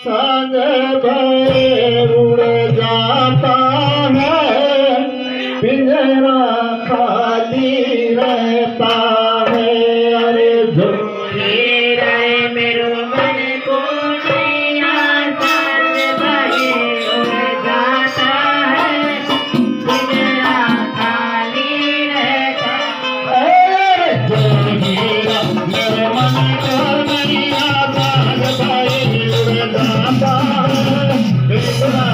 संग भय उड़ जाता है, पिंजरा खाली रहता है। अरे झूठी रहे मेरो मन को नैया, संग भय उड़ जाता है, पिंजरा खाली रहता है। झूठी रहे मेरो मन को नैया, संग भय उड़ जाता है, पिंजरा